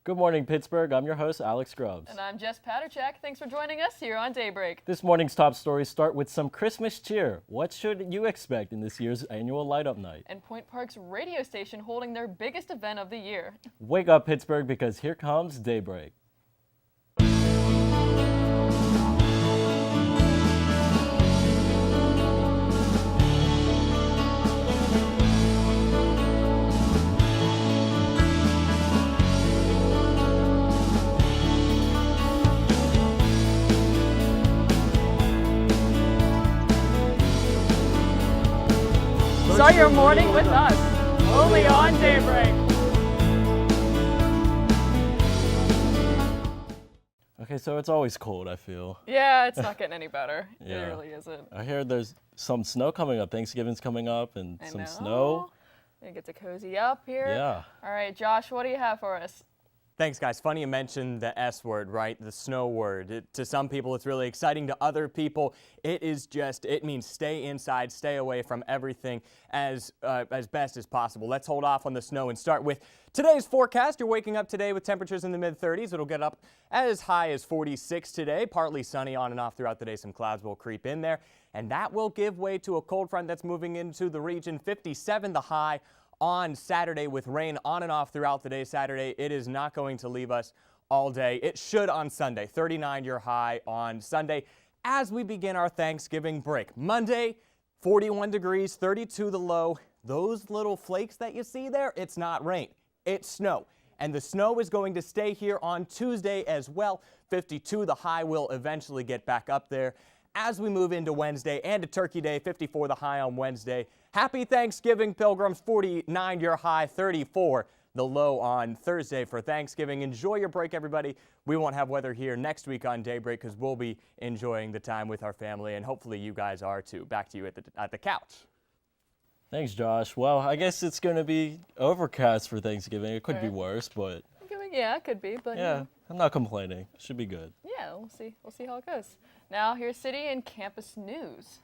Good morning, Pittsburgh. I'm your host, Alex Grubbs. And I'm Jess Paterchak. Thanks for joining us here on Daybreak. This morning's top stories start with some Christmas cheer. What should you expect in this year's annual light-up night? And Point Park's radio station holding their biggest event of the year. Wake up, Pittsburgh, because here comes Daybreak. Start your morning with us, only on Daybreak. Okay, so it's always cold, I feel. Yeah, it's not getting any better. Yeah. It really isn't. I hear there's some snow coming up. Thanksgiving's coming up and some snow. You get to cozy up here. Yeah. All right, Josh, what do you have for us? Thanks, guys. Funny you mentioned the S word, right? The snow word. To some people, it's really exciting. To other people, it means stay inside, stay away from everything as best as possible. Let's hold off on the snow and start with today's forecast. You're waking up today with temperatures in the mid-30s. It'll get up as high as 46 today. Partly sunny on and off throughout the day. Some clouds will creep in there, and that will give way to a cold front that's moving into the region. 57 the high on Saturday with rain on and off throughout the day. Saturday, it is not going to leave us all day. It should on Sunday. 39 your high on Sunday as we begin our Thanksgiving break. Monday, 41 degrees, 32 the low. Those little flakes that you see there, it's not rain, it's snow. And the snow is going to stay here on Tuesday as well. 52 the high will eventually get back up there. As we move into Wednesday and to Turkey Day, 54 the high on Wednesday. Happy Thanksgiving, Pilgrims. 49 your high, 34 the low on Thursday for Thanksgiving. Enjoy your break, everybody. We won't have weather here next week on Daybreak because we'll be enjoying the time with our family, and hopefully you guys are too. Back to you at the couch. Thanks, Josh. Well, I guess it's going to be overcast for Thanksgiving. It could be worse, but Yeah, it could be, but yeah, I'm not complaining. Should be good. yeah, we'll see. We'll see how it goes. Now, here's city and campus news.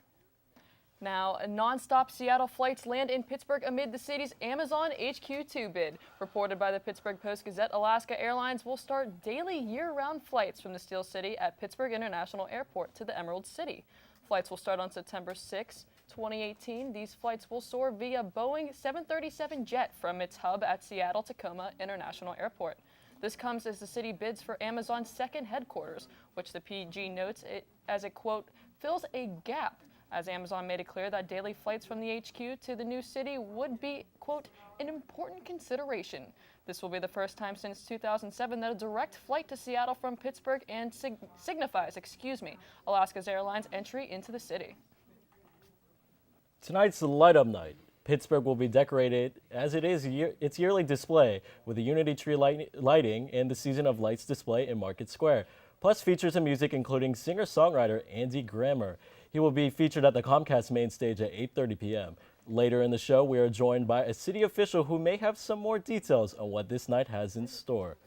Now, non-stop Seattle flights land in Pittsburgh amid the city's Amazon HQ2 bid. Reported by the Pittsburgh Post-Gazette, Alaska Airlines will start daily year-round flights from the Steel City at Pittsburgh International Airport to the Emerald City. Flights will start on September 6, 2018. These flights will soar via Boeing 737 jet from its hub at Seattle-Tacoma International Airport. This comes as the city bids for Amazon's second headquarters, which the PG notes it as it, quote, fills a gap, as Amazon made it clear that daily flights from the HQ to the new city would be, quote, an important consideration. This will be the first time since 2007 that a direct flight to Seattle from Pittsburgh and signifies, Alaska's Airlines entry into the city. Tonight's the light-up night. Pittsburgh will be decorated as it is its yearly display with a Unity Tree lighting and the Season of Lights display in Market Square, plus features and music including singer-songwriter Andy Grammer. He will be featured at the Comcast main stage at 8:30 p.m. Later in the show, we are joined by a city official who may have some more details on what this night has in store.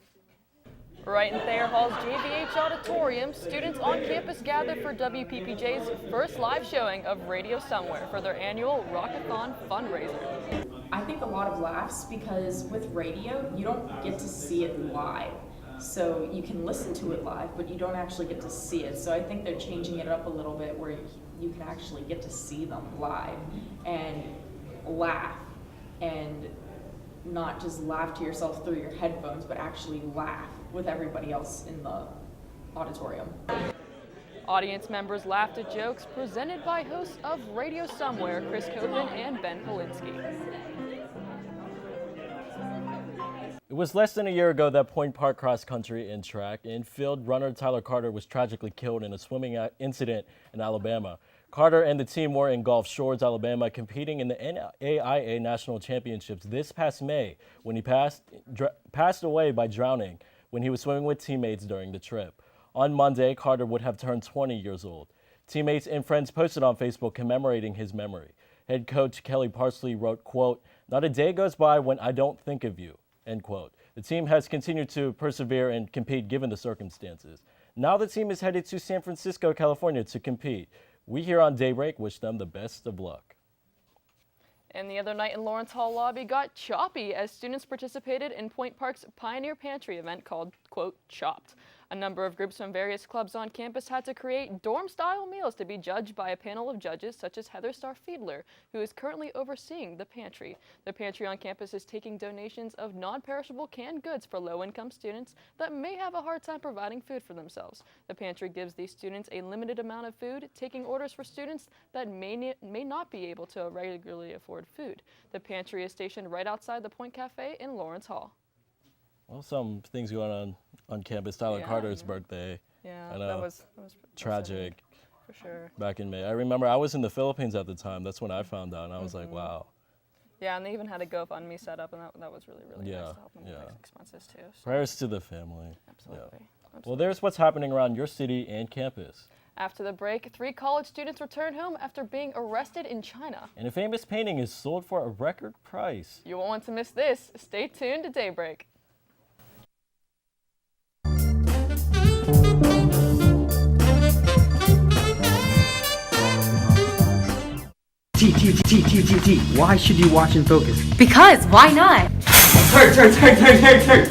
Right in Thayer Hall's JVH Auditorium, students on campus gathered for WPPJ's first live showing of Radio Somewhere for their annual Rockathon fundraiser. I think a lot of laughs because with radio, you don't get to see it live. So you can listen to it live, but you don't actually get to see it. So I think they're changing it up a little bit where you can actually get to see them live and laugh, and not just laugh to yourself through your headphones, but actually laugh with everybody else in the auditorium. Audience members laughed at jokes presented by hosts of Radio Somewhere, Chris Copeland and Ben Polinsky. It was less than a year ago that Point Park cross country and track and field runner Tyler Carter was tragically killed in a swimming incident in Alabama. Carter and the team were in Gulf Shores, Alabama, competing in the NAIA National Championships this past May when he passed away by drowning when he was swimming with teammates during the trip. On Monday, Carter would have turned 20 years old. Teammates and friends posted on Facebook commemorating his memory. Head coach Kelly Parsley wrote, quote, "Not a day goes by when I don't think of you," end quote. The team has continued to persevere and compete given the circumstances. Now the team is headed to San Francisco, California to compete. We here on Daybreak wish them the best of luck. And the other night in Lawrence Hall lobby got choppy as students participated in Point Park's Pioneer Pantry event called, quote, Chopped. A number of groups from various clubs on campus had to create dorm-style meals to be judged by a panel of judges such as Heather Starr Fiedler, who is currently overseeing the pantry. The pantry on campus is taking donations of non-perishable canned goods for low-income students that may have a hard time providing food for themselves. The pantry gives these students a limited amount of food, taking orders for students that may not be able to regularly afford food. The pantry is stationed right outside the Point Cafe in Lawrence Hall. Well, some things going on campus. Tyler Yeah, Carter's birthday. Yeah, I that know. was Tragic. for sure. Back in May. I remember I was in the Philippines at the time. That's when I found out, and I was like, wow. Yeah, and they even had a GoFundMe set up, and that was really, really Yeah, nice to help them with yeah. those expenses too. So, Prayers to the family. absolutely. Well, there's what's happening around your city and campus. After the break, 3 college students returned home after being arrested in China. And a famous painting is sold for a record price. You won't want to miss this. Stay tuned to Daybreak. Why should you watch and focus? Because why not? Turn.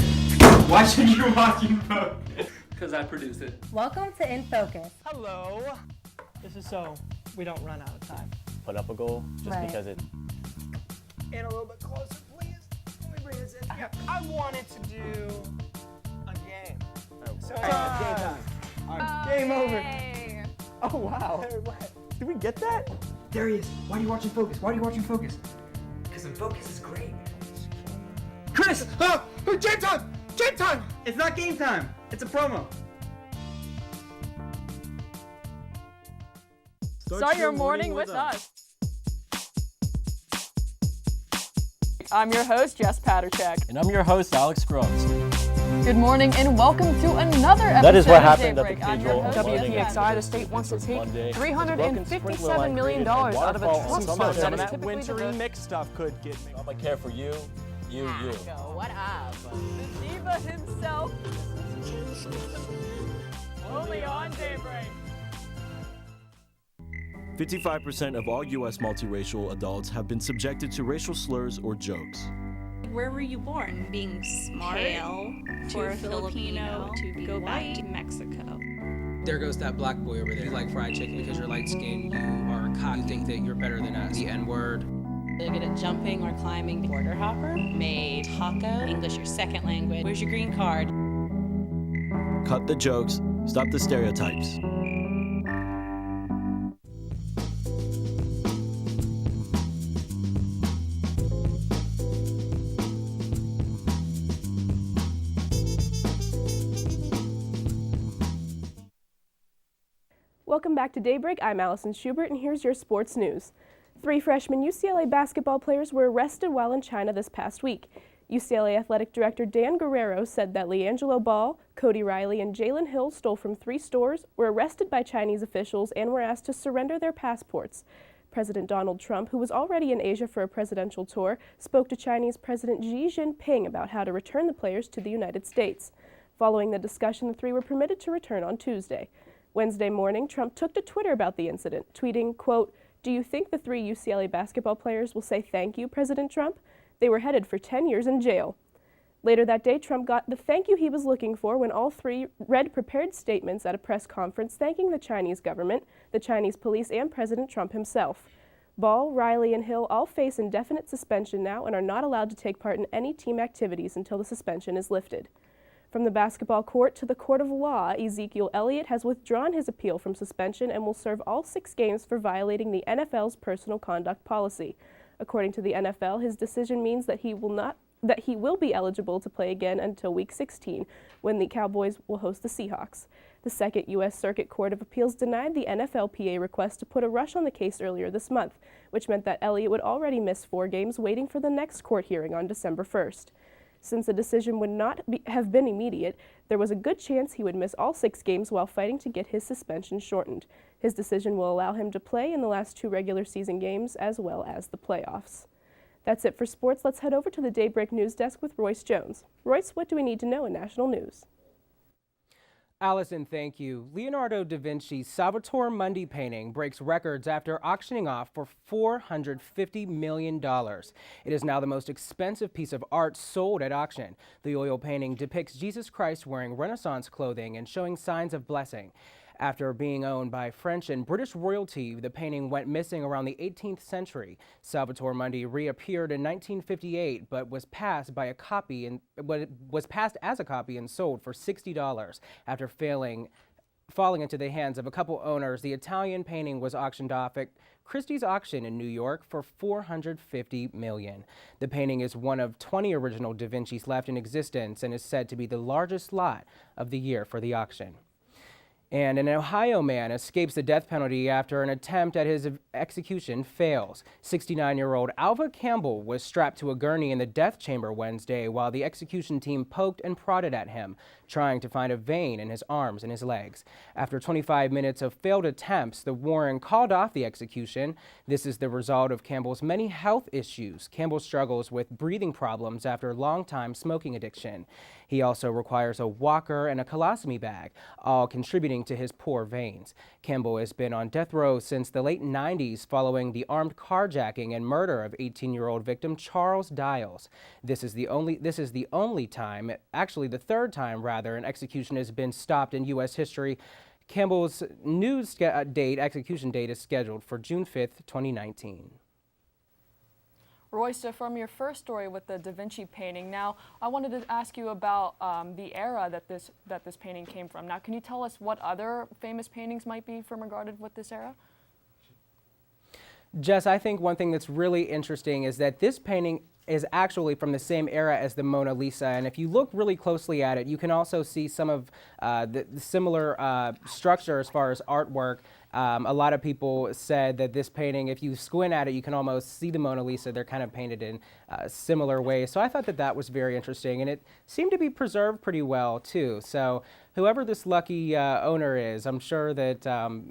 Why should you watch and focus? Because I produce it. Welcome to In Focus. Hello. This is so we don't run out of time. Put up a goal just Right. because it. And a little bit closer, please. Let me bring this in. I wanted to do a game. So game time. Game over. Oh wow. Did we get that? There he is. Why do you watch and focus? Because in focus is great. Chris! Game time! Game time! It's not game time. It's a promo. Start your morning with us. I'm your host, Jess Paterchek. And I'm your host, Alex Grubbs. Good morning and welcome to another episode That is what of happened at the Daybreak. I'm your cathedral host, on Monday. WPXI. The state wants to take $357 million out of a trust fund that Some is of that typically wintry devoted mix stuff could get me. I'm gonna care for you. What up? The diva himself. Only on Daybreak. 55% of all U.S. multiracial adults have been subjected to racial slurs or jokes. Where were you born? Being smart, pale, for a Filipino, to go back to Mexico. There goes that black boy over there. You like fried chicken because you're light skinned. You are a cock. You think that you're better than us. The N-word. You're good at jumping or climbing. Border hopper. Made taco. English your second language. Where's your green card? Cut the jokes. Stop the stereotypes. Welcome back to Daybreak. I'm Allison Schubert, and here's your sports news. 3 freshman UCLA basketball players were arrested while in China this past week. UCLA Athletic Director Dan Guerrero said that LiAngelo Ball, Cody Riley, and Jalen Hill stole from 3 stores, were arrested by Chinese officials, and were asked to surrender their passports. President Donald Trump, who was already in Asia for a presidential tour, spoke to Chinese President Xi Jinping about how to return the players to the United States. Following the discussion, the 3 were permitted to return on Tuesday. Wednesday morning, Trump took to Twitter about the incident, tweeting, quote, "Do you think the 3 UCLA basketball players will say thank you, President Trump? They were headed for 10 years in jail." Later that day, Trump got the thank you he was looking for when all 3 read prepared statements at a press conference thanking the Chinese government, the Chinese police, and President Trump himself. Ball, Riley, and Hill all face indefinite suspension now and are not allowed to take part in any team activities until the suspension is lifted. From the basketball court to the court of law, Ezekiel Elliott has withdrawn his appeal from suspension and will serve all 6 games for violating the NFL's personal conduct policy. According to the NFL, his decision means that he will be eligible to play again until Week 16, when the Cowboys will host the Seahawks. The Second U.S. Circuit Court of Appeals denied the NFLPA request to put a rush on the case earlier this month, which meant that Elliott would already miss 4 games waiting for the next court hearing on December 1st. Since the decision would not have been immediate, there was a good chance he would miss all 6 games while fighting to get his suspension shortened. His decision will allow him to play in the last 2 regular season games as well as the playoffs. That's it for sports. Let's head over to the Daybreak News Desk with Royce Jones. Royce, what do we need to know in national news? Allison, thank you. Leonardo da Vinci's Salvator Mundi painting breaks records after auctioning off for $450 million. It is now the most expensive piece of art sold at auction. The oil painting depicts Jesus Christ wearing Renaissance clothing and showing signs of blessing. After being owned by French and British royalty, the painting went missing around the 18th century. Salvator Mundi reappeared in 1958, but was passed as a copy and sold for $60 after falling into the hands of a couple owners. The Italian painting was auctioned off at Christie's auction in New York for $450 million. The painting is one of 20 original Da Vinci's left in existence and is said to be the largest lot of the year for the auction. And an Ohio man escapes the death penalty after an attempt at his execution fails. 69-year-old Alva Campbell was strapped to a gurney in the death chamber Wednesday while the execution team poked and prodded at him, trying to find a vein in his arms and his legs. After 25 minutes of failed attempts, the warden called off the execution. This is the result of Campbell's many health issues. Campbell struggles with breathing problems after a long-time smoking addiction. He also requires a walker and a colostomy bag, all contributing to his poor veins. Campbell has been on death row since the late 90s following the armed carjacking and murder of 18-year-old victim Charles Dials. This is the only time, actually the third time rather, an execution has been stopped in U.S. history. Campbell's execution date is scheduled for June 5th, 2019. Royce, from your first story with the Da Vinci painting, now I wanted to ask you about the era that this painting came from. Now, can you tell us what other famous paintings might be from regarded with this era? Jess, I think one thing that's really interesting is that this painting is actually from the same era as the Mona Lisa, and if you look really closely at it, you can also see some of the similar structure as far as artwork. A lot of people said that this painting, if you squint at it, you can almost see the Mona Lisa. They're kind of painted in similar ways. So I thought that that was very interesting, and it seemed to be preserved pretty well too. So whoever this lucky owner is, I'm sure that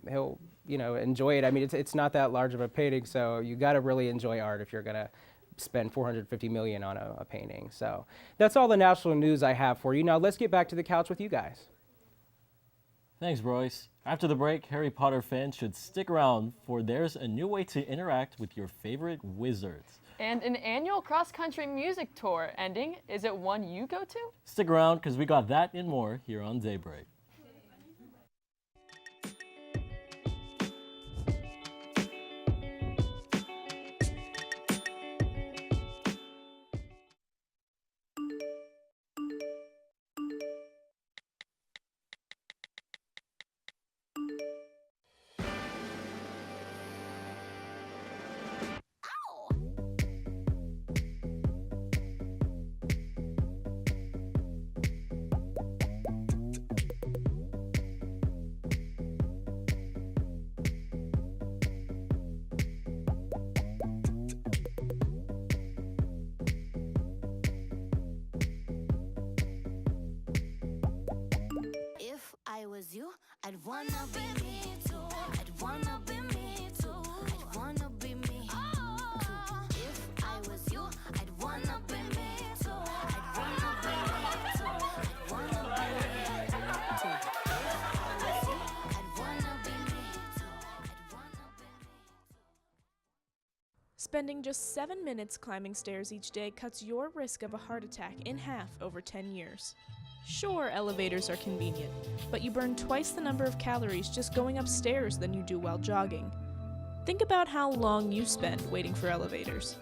he'll enjoy it. I mean, it's not that large of a painting, so you got to really enjoy art if you're gonna spend $450 million on a painting. So that's all the national news I have for you. Now let's get back to the couch with you guys. Thanks, Royce. After the break, Harry Potter fans should stick around for there's a new way to interact with your favorite wizards. And an annual cross-country music tour ending. Is it one you go to? Stick around because we got that and more here on Daybreak. I was you, I'd wanna be me too. I'd wanna be me too. I'd wanna be me too. If I was you, I'd wanna be me too. I'd wanna be me too. I'd wanna be me too. If I was you, I'd wanna be me too. I'd wanna be me too. Spending just 7 minutes climbing stairs each day cuts your risk of a heart attack in half over 10 years. Sure, elevators are convenient, but you burn twice the number of calories just going upstairs than you do while jogging. Think about how long you spend waiting for elevators.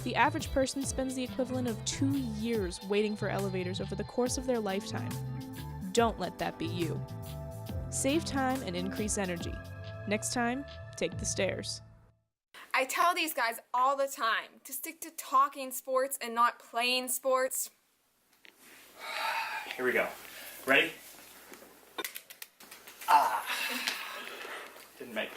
The average person spends the equivalent of 2 years waiting for elevators over the course of their lifetime. Don't let that be you. Save time and increase energy. Next time, take the stairs. I tell these guys all the time to stick to talking sports and not playing sports. Here we go. Ready? Didn't make it.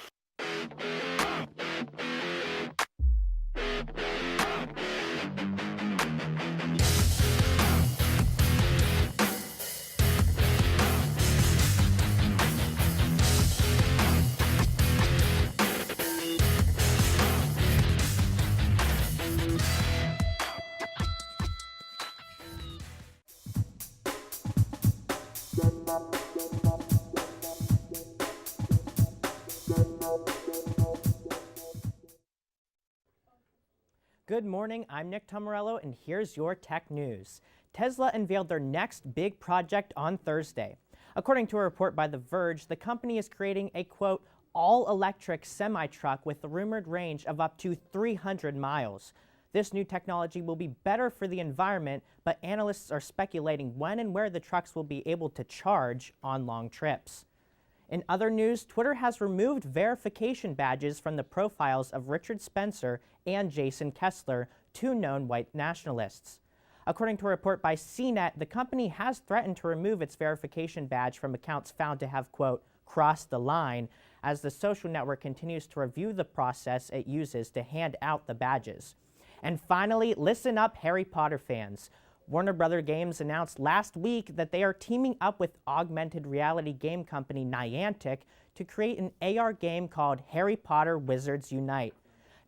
Good morning, I'm Nick Tomarello, and here's your tech news. Tesla unveiled their next big project on Thursday. According to a report by The Verge, the company is creating a, quote, all-electric semi-truck with a rumored range of up to 300 miles. This new technology will be better for the environment, but analysts are speculating when and where the trucks will be able to charge on long trips. In other news, Twitter has removed verification badges from the profiles of Richard Spencer and Jason Kessler, two known white nationalists. According to a report by CNET, the company has threatened to remove its verification badge from accounts found to have, quote, crossed the line, as the social network continues to review the process it uses to hand out the badges. And finally, listen up, Harry Potter fans. Warner Bros. Games announced last week that they are teaming up with augmented reality game company Niantic to create an AR game called Harry Potter Wizards Unite.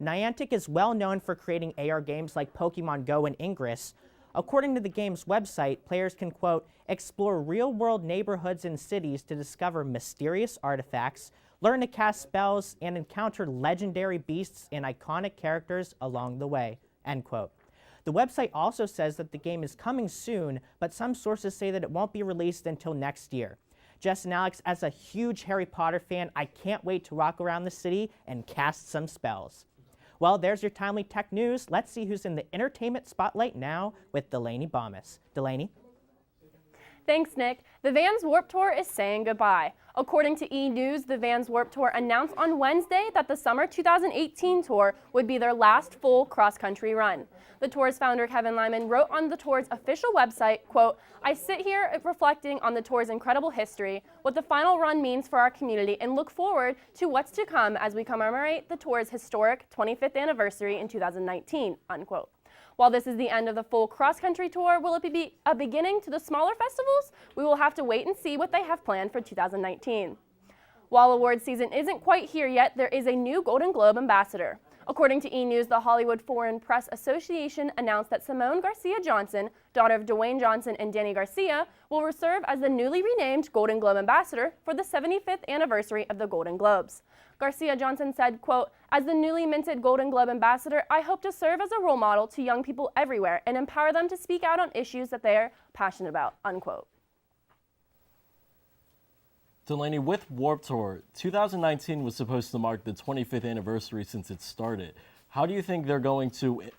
Niantic is well known for creating AR games like Pokemon Go and Ingress. According to the game's website, players can, quote, explore real-world neighborhoods and cities to discover mysterious artifacts, learn to cast spells, and encounter legendary beasts and iconic characters along the way, end quote. The website also says that the game is coming soon, but some sources say that it won't be released until next year. Jess and Alex, as a huge Harry Potter fan, I can't wait to walk around the city and cast some spells. Well, there's your timely tech news. Let's see who's in the entertainment spotlight now with Delaney Bomis. Delaney? Thanks, Nick. The Vans Warped Tour is saying goodbye. According to E! News, the Vans Warped Tour announced on Wednesday that the summer 2018 tour would be their last full cross-country run. The tour's founder, Kevin Lyman, wrote on the tour's official website, quote, I sit here reflecting on the tour's incredible history, what the final run means for our community, and look forward to what's to come as we commemorate the tour's historic 25th anniversary in 2019, unquote. While this is the end of the full cross-country tour, will it be a beginning to the smaller festivals? We will have to wait and see what they have planned for 2019. While awards season isn't quite here yet, there is a new Golden Globe ambassador. According to E! News, the Hollywood Foreign Press Association announced that Simone Garcia Johnson, daughter of Dwayne Johnson and Danny Garcia, will serve as the newly renamed Golden Globe ambassador for the 75th anniversary of the Golden Globes. Garcia Johnson said, quote, as the newly minted Golden Globe ambassador, I hope to serve as a role model to young people everywhere and empower them to speak out on issues that they are passionate about, unquote. Delaney, with Warped Tour, 2019 was supposed to mark the 25th anniversary since it started. How do you think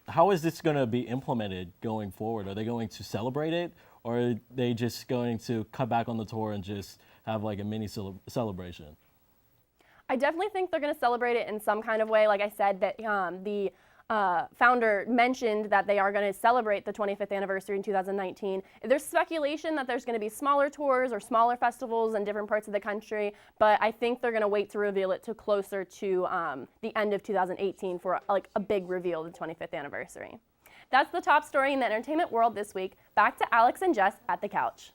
how is this going to be implemented going forward? Are they going to celebrate it, or are they just going to cut back on the tour and just have like a mini celebration? I definitely think they're going to celebrate it in some kind of way. Like I said, that the founder mentioned that they are going to celebrate the 25th anniversary in 2019. There's speculation that there's going to be smaller tours or smaller festivals in different parts of the country, but I think they're going to wait to reveal it to closer to the end of 2018 for like a big reveal of the 25th anniversary. That's the top story in the entertainment world this week. Back to Alex and Jess at the couch.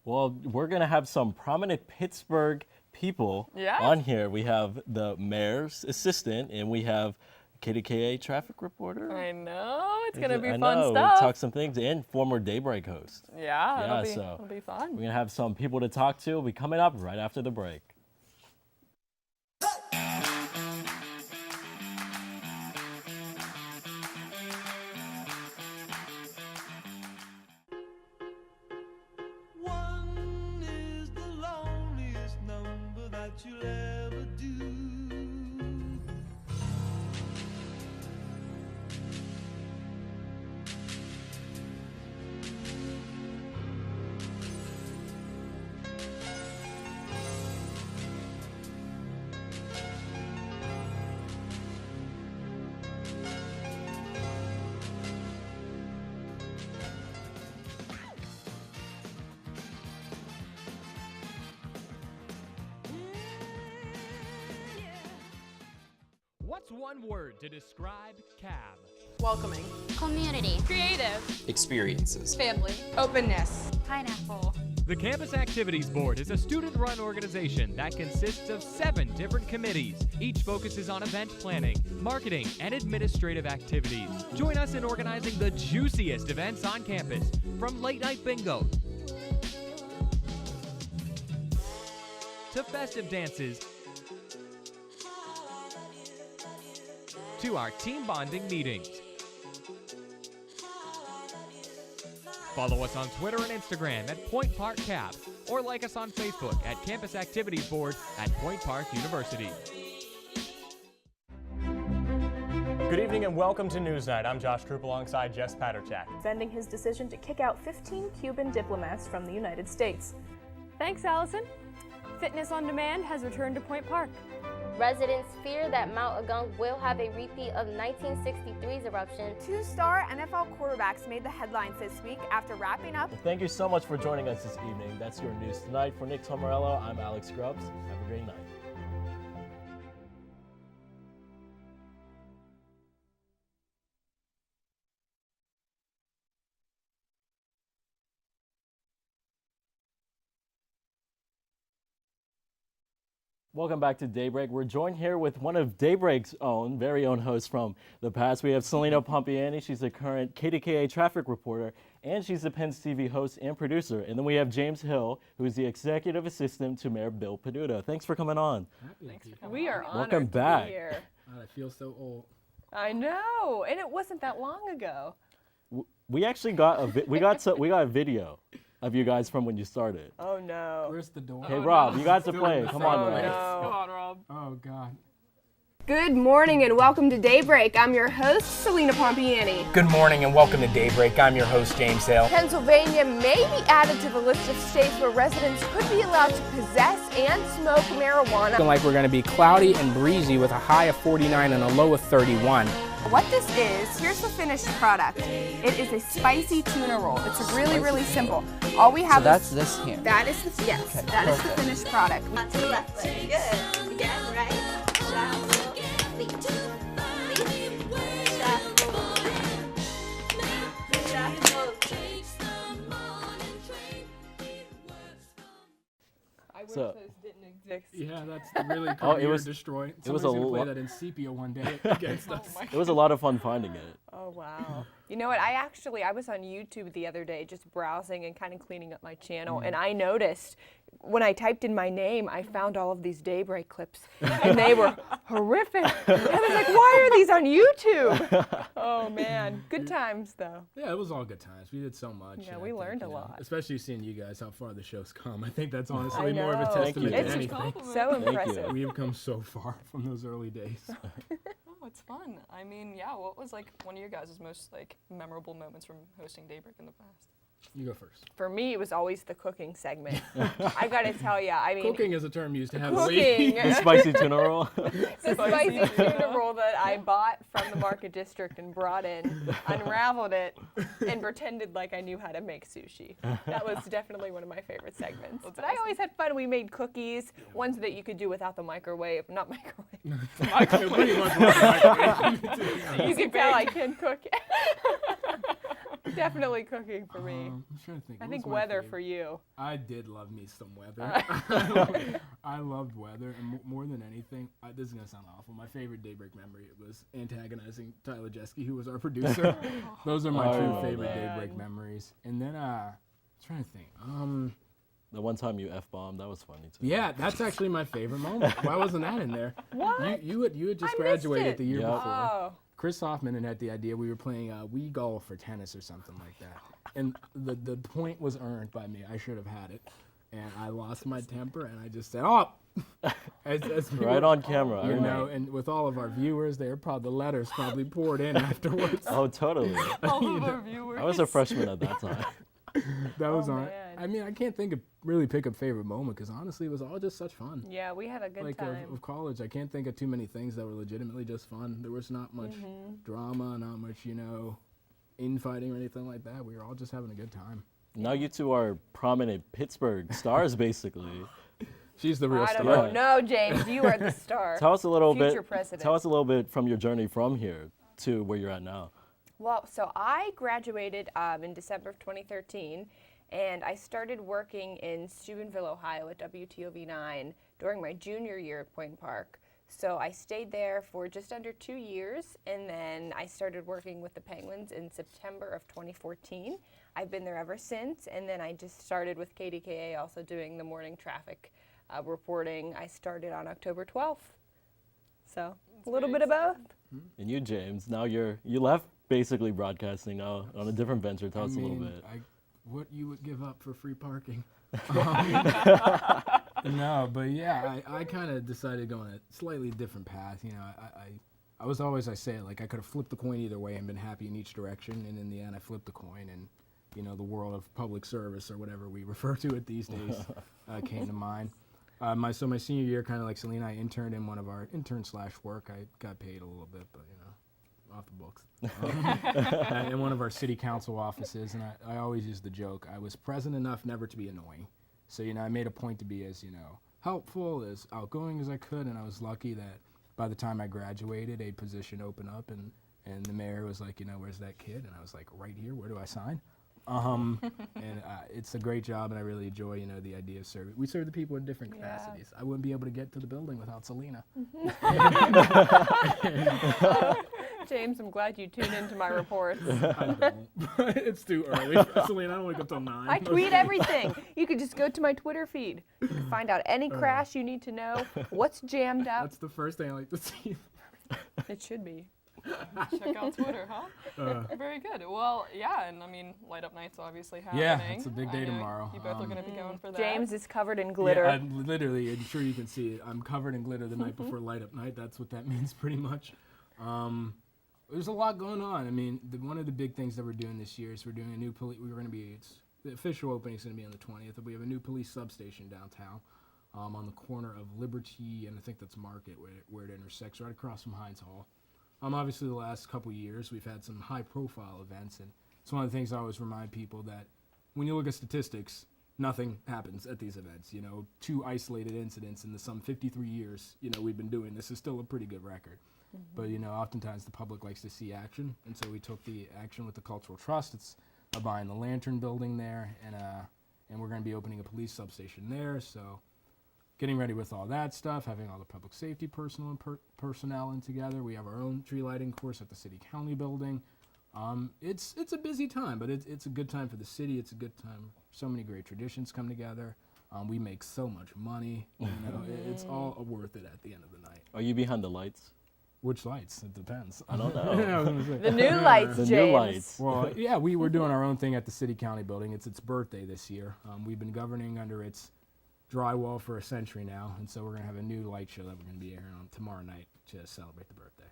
Well, we're going to have some prominent Pittsburgh people on here. We have the mayor's assistant, and we have KDKA traffic reporter. I know, it's going to be fun We'll stuff. talk some things, and former Daybreak host. Yeah, it'll be fun. We're going to have some people to talk to. We'll be coming up right after the break. You'll ever do. What's one word to describe CAB? Welcoming. Community. Creative. Experiences. Family. Openness. Pineapple. The Campus Activities Board is a student-run organization that consists of 7 different committees. Each focuses on event planning, marketing, and administrative activities. Join us in organizing the juiciest events on campus, from late-night bingo to festive dances to our team bonding meetings. Follow us on Twitter and Instagram at Point Park Cap, or like us on Facebook at Campus Activities Board at Point Park University. Good evening and welcome to Newsnight. I'm Josh Troop alongside Jess Paterchak. Defending his decision to kick out 15 Cuban diplomats from the United States. Thanks, Allison. Fitness on Demand has returned to Point Park. Residents fear that Mount Agung will have a repeat of 1963's eruption. Two-star NFL quarterbacks made the headlines this week after wrapping up. Well, thank you so much for joining us this evening. That's your news tonight. For Nick Tomarello, I'm Alex Grubbs. Have a great night. Welcome back to Daybreak. We're joined here with one of Daybreak's very own hosts from the past. We have Selena Pompiani. She's the current KDKA traffic reporter, and she's the Penn's TV host and producer. And then we have James Hill, who's the executive assistant to Mayor Bill Peduto. Thanks for coming on. We are honored Welcome back. to be here. I feel so old. I know, and it wasn't that long ago. We actually got a video of you guys from when you started. Oh no. Where's the door? Okay, Rob, you got to play. Come on, Rob. Come on, Rob. Oh God. Good morning and welcome to Daybreak. I'm your host, Selena Pompiani. Good morning and welcome to Daybreak. I'm your host, James Hill. Pennsylvania may be added to the list of states where residents could be allowed to possess and smoke marijuana. Looking like we're going to be cloudy and breezy with a high of 49 and a low of 31. What this is, here's the finished product. It is a spicy tuna roll. It's really, really simple. All we have So that's this here. That is the, yes, Okay, that is the perfect. finished product. To the left foot. Good. Again, right. Shuffle. Feet. Shuffle. I wish So- those didn't exist. Yeah, that's really Oh, cool. it was- destroy. it was Somebody's a gonna play lo- that in sepia one day against us. It was a lot of fun finding it. Oh wow. You know what? I was on YouTube the other day just browsing and kind of cleaning up my channel, and I noticed when I typed in my name, I found all of these Daybreak clips, and they were horrific. I was like, why are these on YouTube? Oh man, good times though. Yeah, it was all good times. We did so much. Yeah, and I we think, learned a you know, lot. Especially seeing you guys, how far the show's come. I think that's I honestly more of a know. testament to It's anything. so impressive. We have come so far from those early days. Oh, it's fun. I mean, yeah. What was like one of your guys' most like memorable moments from hosting Daybreak in the past? You go first. For me, it was always the cooking segment. I gotta tell you, I mean, Cooking is a term used to have cooking. The spicy tuna roll. The spicy tuna roll that I bought from the Market District and brought in, unraveled it, and pretended like I knew how to make sushi. That was definitely one of my favorite segments. But I always had fun. We made cookies, ones that you could do without the microwave. Not microwave. Pretty much microwave. You can tell I can cook. Definitely cooking for me. I'm trying to think. I What think was my weather favorite? for you. I did love me some weather. I loved weather, and more than anything, this is gonna sound awful. My favorite Daybreak memory was antagonizing Tyler Jeske, who was our producer. Those are my Oh, two favorite man. Daybreak memories. And then, trying to think. The one time you F-bombed, that was funny too. Yeah, that's actually my favorite moment. Why wasn't that in there? What? You had just I graduated missed it. the year Yep. before. Oh. Chris Hoffman had the idea. We were playing Wii golf or tennis or something like that, and the point was earned by me. I should have had it, and I lost my temper, and I just said, "Oh!" as we Right were- on camera. I You know, remember. and with all of our viewers, the letters probably poured in afterwards. Oh, totally. All of our viewers. I was a freshman at that time. That was Oh, on. man. I mean, I can't pick a favorite moment because honestly, it was all just such fun. Yeah, we had a good Like time. of college, I can't think of too many things that were legitimately just fun. There was not much drama, not much, infighting or anything like that. We were all just having a good time. Now you two are prominent Pittsburgh stars, basically. She's the real I star. don't know. No, James, you are the star. Tell us a little Future bit. president. Tell us a little bit from your journey from here to where you're at now. Well, so I graduated in December of 2013, and I started working in Steubenville, Ohio at WTOV9 during my junior year at Point Park. So I stayed there for just under 2 years, and then I started working with the Penguins in September of 2014. I've been there ever since, and then I just started with KDKA, also doing the morning traffic reporting. I started on October 12th. So a little bit of both. And you, James, now you left basically broadcasting now on a different venture. Tell us a little bit. What you would give up for free parking? No, but yeah, I kind of decided to go on a slightly different path. You know, I was always, I say it, like I could have flipped the coin either way and been happy in each direction, and in the end I flipped the coin, and you know, the world of public service, or whatever we refer to it these days, came to mind. My senior year, kind of like Selena, I interned in one of our intern/work. I got paid a little bit, but you know, off the books. In one of our city council offices, and I always use the joke, I was present enough never to be annoying. So, you know, I made a point to be as, you know, helpful, as outgoing as I could, and I was lucky that by the time I graduated, a position opened up, and the mayor was like, you know, where's that kid? And I was like, right here, where do I sign? And it's a great job, and I really enjoy, you know, the idea of serving. We serve the people in different capacities. I wouldn't be able to get to the building without Selena. James, I'm glad you tuned into my reports. I don't. It's too early. Selena, I don't wake up till 9. I tweet everything. You could just go to my Twitter feed. You can find out any crash you need to know, what's jammed up. That's the first thing I like to see. It should be. Check out Twitter, huh? Very good. Well, yeah, and I mean, Light Up Night's obviously happening. Yeah, it's a big day tomorrow. You both are going to be going for that. James is covered in glitter. Yeah, literally, I'm sure you can see it. I'm covered in glitter the night before Light Up Night. That's what that means pretty much. There's a lot going on. I mean, one of the big things that we're doing this year is we're doing a new the official opening is going to be on the 20th. We have a new police substation downtown on the corner of Liberty and I think that's Market where it intersects right across from Heinz Hall. Obviously, the last couple years, we've had some high-profile events, and it's one of the things I always remind people that when you look at statistics, nothing happens at these events. You know, 2 isolated incidents in the some 53 years, you know, we've been doing this is still a pretty good record. But, you know, oftentimes the public likes to see action, and so we took the action with the Cultural Trust. It's buying the Lantern building there, and we're going to be opening a police substation there, so getting ready with all that stuff, having all the public safety personnel in together. We have our own tree lighting course at the City County building. It's a busy time, but it's a good time for the city. It's a good time. So many great traditions come together. We make so much money. You know, it's all worth it at the end of the night. Are you behind the lights? Which lights? It depends. I don't know. The new lights, the James. New lights. Well, yeah, we're doing our own thing at the City County building. It's its birthday this year. We've been governing under its drywall for a century now, and so we're going to have a new light show that we're going to be airing on tomorrow night to celebrate the birthday.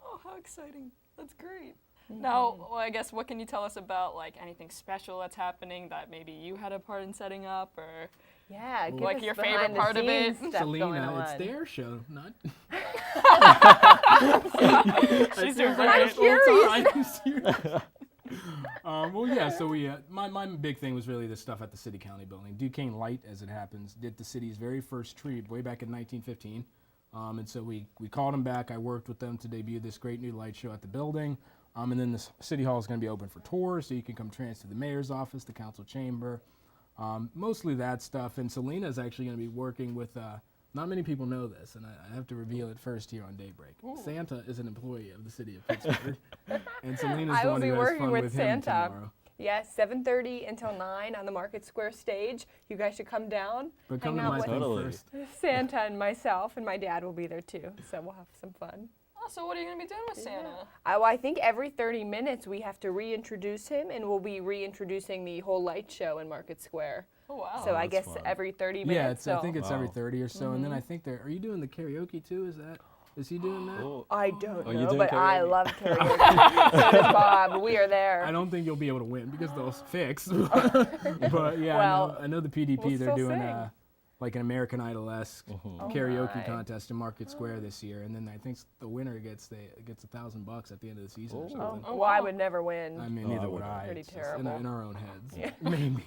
Oh, how exciting. That's great. Now, well, I guess what can you tell us about like anything special that's happening that maybe you had a part in setting up, or yeah, give like us your favorite part of it? Selena, it's their show, not. She's doing I'm curious. Well, yeah. So my big thing was really the stuff at the City County building. Duquesne Light, as it happens, did the city's very first tree way back in 1915, and so we called them back. I worked with them to debut this great new light show at the building. And then the City Hall is going to be open for tours, so you can come trans to the mayor's office, the council chamber, mostly that stuff. And Selena is actually going to be working with, not many people know this, and I have to reveal it first here on Daybreak. Ooh. Santa is an employee of the city of Pittsburgh, and Selena's I the will one be who has working fun with with Santa. him tomorrow. Yes, 7:30 until 9 on the Market Square stage. You guys should come down. But come to hang my out thing with first. Santa and myself, and my dad will be there too, so we'll have some fun. Oh, so what are you going to be doing with Santa? I think every 30 minutes we have to reintroduce him, and we'll be reintroducing the whole light show in Market Square. Oh, wow. So I guess every 30 minutes. Yeah, I think it's every 30 or so, and then I think are you doing the karaoke too? Is he doing that? I don't you know, doing but karaoke? I love karaoke. So does Bob. We are there. I don't think you'll be able to win because they'll fix. But yeah, Well, I know the PDP, we'll they're still doing sing. like an American Idol-esque Oh karaoke my. contest in Market Square this year, and then I think the winner gets $1,000 at the end of the season or something. Well, I would never win. I mean, neither would I. Pretty It's just terrible. in our own heads, Yeah. maybe.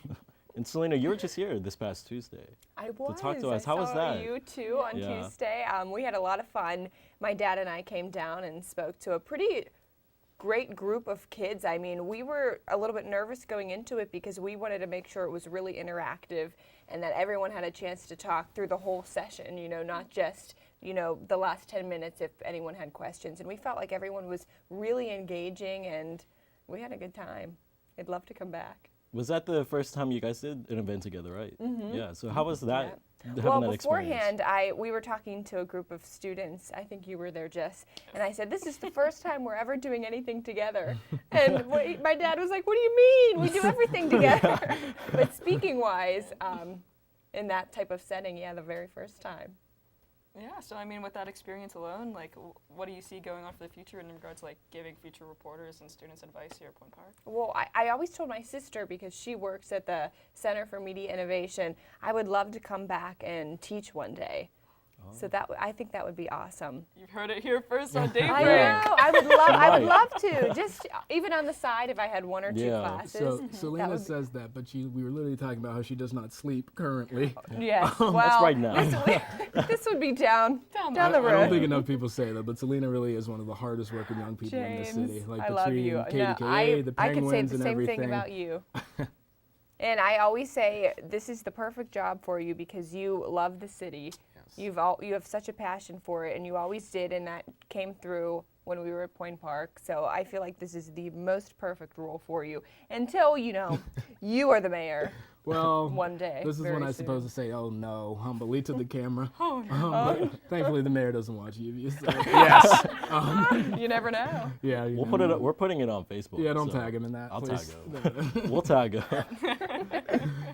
And Selena, you were just here this past Tuesday. I was. To talk to us. How was I that? saw you too on Yeah. Tuesday. We had a lot of fun. My dad and I came down and spoke to a pretty great group of kids. I mean, we were a little bit nervous going into it because we wanted to make sure it was really interactive and that everyone had a chance to talk through the whole session, you know, not just, you know, the last 10 minutes if anyone had questions. And we felt like everyone was really engaging and we had a good time. I'd love to come back. Was that the first time you guys did an event together, right? Mhm. Yeah. So how was that? Having Well, that beforehand, we were talking to a group of students. I think you were there, Jess. And I said, this is the first time we're ever doing anything together. And my dad was like, what do you mean? We do everything together. But speaking-wise, in that type of setting, yeah, the very first time. Yeah, so I mean, with that experience alone, like, what do you see going on for the future in regards to like giving future reporters and students advice here at Point Park? Well, I always told my sister, because she works at the Center for Media Innovation, I would love to come back and teach one day. So I think that would be awesome. You've heard it here first on Daybreak. I know. I would love to. Just even on the side, if I had one or two classes. So Selena says that, but we were literally talking about how she does not sleep currently. Yes. Well, that's right now. This would be down the I road. don't think enough people say that, but Selena really is one of the hardest working young people in this city. Like I love you. KDKA, the I could say Penguins, the and same everything. thing about you. And I always say this is the perfect job for you because you love the city. You have such a passion for it, and you always did, and that came through when we were at Point Park. So I feel like this is the most perfect role for you until, you are the mayor. Well, one day. This is when I'm supposed to say, "Oh no," humbly to the camera. But thankfully, the mayor doesn't watch you. So, yes. You never know. Yeah. We'll put it. We're putting it on Facebook. Yeah, don't so tag him in that. I'll please. tag him. We'll tag him.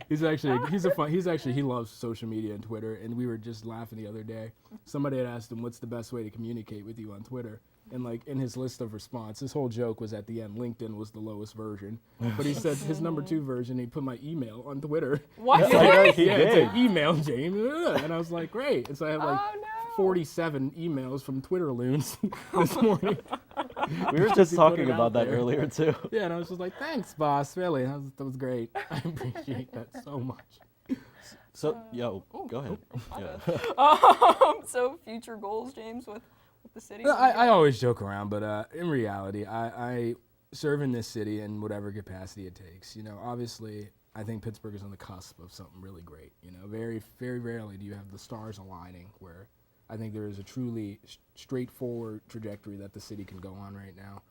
He loves social media and Twitter, and we were just laughing the other day. Somebody had asked him, "What's the best way to communicate with you on Twitter?" And like in his list of response, his whole joke was at the end, LinkedIn was the lowest version. But he said his number 2 version, he put my email on Twitter. What? He It did. said, email James. And I was like, great. And so I have like 47 emails from Twitter loons this morning. We were just talking about that earlier too. Yeah, and I was just like, thanks, boss, really. That was great. I appreciate that so much. So, go ahead. So future goals, James, with the city? I always joke around, but in reality, I serve in this city in whatever capacity it takes. Obviously, I think Pittsburgh is on the cusp of something really great. Very, very rarely do you have the stars aligning where I think there is a truly straightforward trajectory that the city can go on right now.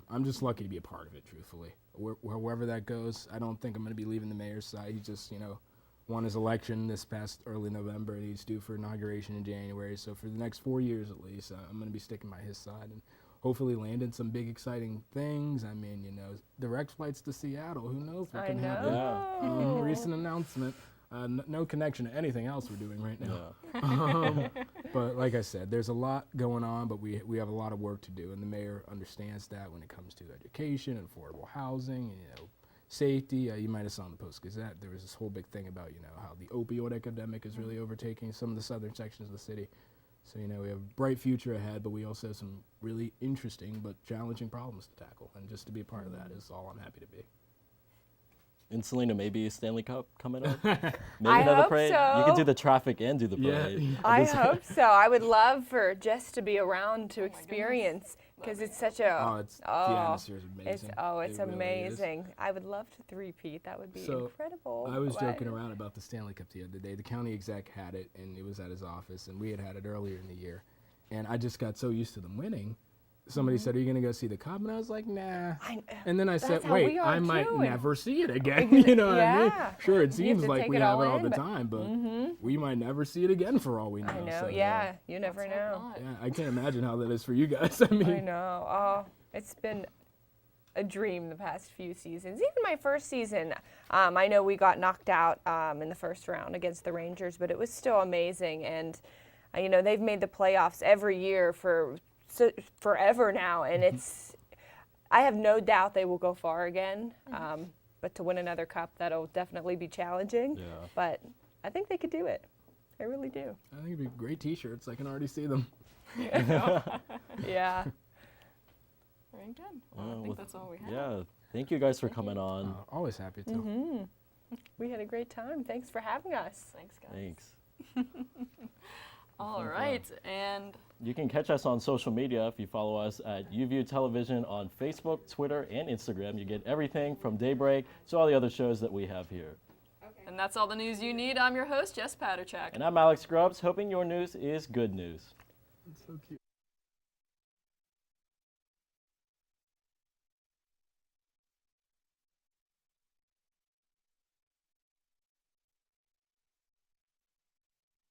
I'm just lucky to be a part of it, truthfully. Wherever that goes, I don't think I'm going to be leaving the mayor's side. He just, won his election this past early November, and he's due for inauguration in January. So for the next 4 years at least, I'm going to be sticking by his side and hopefully landing some big exciting things. I mean, direct flights to Seattle. Who knows what can happen? Yeah. Recent announcement. No connection to anything else we're doing right now. But like I said, there's a lot going on, but we have a lot of work to do, and the mayor understands that when it comes to education, affordable housing, safety. You might have saw in the Post-Gazette, there was this whole big thing about, how the opioid epidemic is really overtaking some of the southern sections of the city. So, we have a bright future ahead, but we also have some really interesting but challenging problems to tackle. And just to be a part of that is all I'm happy to be. And Selena, maybe Stanley Cup coming up? Maybe I another hope parade? so. You can do the traffic and do the parade. Yeah. I hope so. I would love for Jess to be around to experience because it's such a. The atmosphere is amazing. It's It really is. amazing. I would love to three-peat. That would be incredible. I was But- joking around about the Stanley Cup the other day. The county exec had it, and it was at his office, and we had it earlier in the year. And I just got so used to them winning. Somebody said, "Are you going to go see the Cup?" And I was like, "Nah." And then I said, how "Wait, we are I might too. never see it again." You know what I mean? Yeah. Sure, it You have seems to like take we it have all it all in, the but- time, but we might never see it again for all we know. I know. So, Yeah, you never know. yeah, I can't imagine how that is for you guys. I mean, I know. Oh, it's been a dream the past few seasons. Even my first season, I know we got knocked out in the first round against the Rangers, but it was still amazing. And they've made the playoffs every year for forever now, and I have no doubt they will go far again. But to win another cup, that'll definitely be challenging. Yeah. But I think they could do it. I really do. I think it'd be great T-shirts. I can already see them. Yeah. Very good. Well, I think that's all we have. Yeah. Thank you guys for coming on. Always happy to. We had a great time. Thanks for having us. Thanks, guys. Thanks. All right, and You can catch us on social media if you follow us at UView Television on Facebook, Twitter, and Instagram. You get everything from Daybreak to all the other shows that we have here. and that's all the news you need. I'm your host, Jess Paterchak. And I'm Alex Grubbs, hoping your news is good news. It's so cute.